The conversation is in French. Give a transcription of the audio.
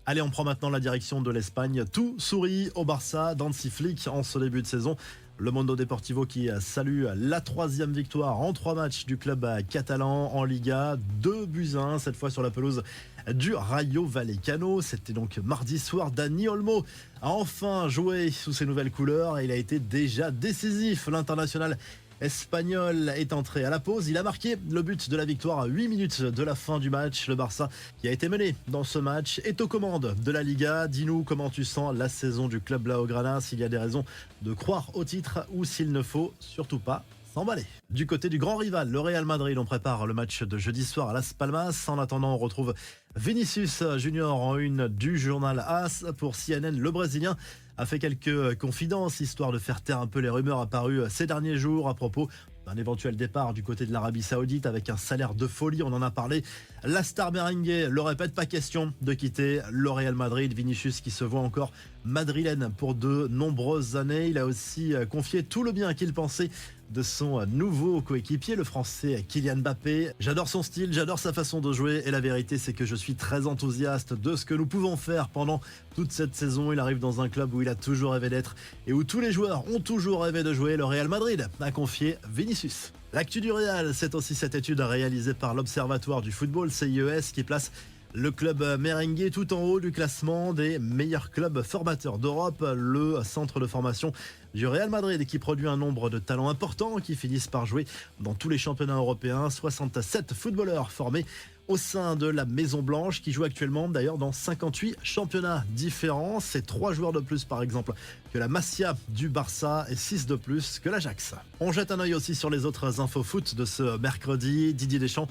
Allez, on prend maintenant la direction de l'Espagne. Tout sourit au Barça d'Hansi Flick en ce début de saison. Le Mundo Deportivo qui salue la 3e victoire en 3 matchs du club catalan en Liga. 2-1 cette fois sur la pelouse du Rayo Vallecano. C'était donc mardi soir. Dani Olmo a enfin joué sous ses nouvelles couleurs et il a été déjà décisif. L'international espagnol est entré à la pause. Il a marqué le but de la victoire à 8 minutes de la fin du match. Le Barça, qui a été mené dans ce match, est aux commandes de la Liga. Dis-nous comment tu sens la saison du club Blaugrana, s'il y a des raisons de croire au titre ou s'il ne faut surtout pas s'emballer. Du côté du grand rival, le Real Madrid, on prépare le match de jeudi soir à Las Palmas. En attendant, on retrouve Vinicius Junior en une du journal AS. Pour CNN, le Brésilien a fait quelques confidences, histoire de faire taire un peu les rumeurs apparues ces derniers jours à propos d'un éventuel départ du côté de l'Arabie Saoudite avec un salaire de folie. On en a parlé. La star merengue le répète, pas question de quitter le Real Madrid. Vinicius qui se voit encore madrilène pour de nombreuses années. Il a aussi confié tout le bien qu'il pensait de son nouveau coéquipier, le français Kylian Mbappé. J'adore son style, j'adore sa façon de jouer et la vérité c'est que je suis très enthousiaste de ce que nous pouvons faire pendant toute cette saison. Il arrive dans un club où il a toujours rêvé d'être et où tous les joueurs ont toujours rêvé de jouer. Le Real Madrid a confié Vinicius. L'actu du Real, c'est aussi cette étude réalisée par l'Observatoire du football CIES qui place le club merengue tout en haut du classement des meilleurs clubs formateurs d'Europe. Le centre de formation du Real Madrid qui produit un nombre de talents importants qui finissent par jouer dans tous les championnats européens. 67 footballeurs formés au sein de la Maison Blanche qui joue actuellement d'ailleurs dans 58 championnats différents. C'est 3 joueurs de plus par exemple que la Masia du Barça et 6 de plus que l'Ajax. On jette un œil aussi sur les autres infos foot de ce mercredi. Didier Deschamps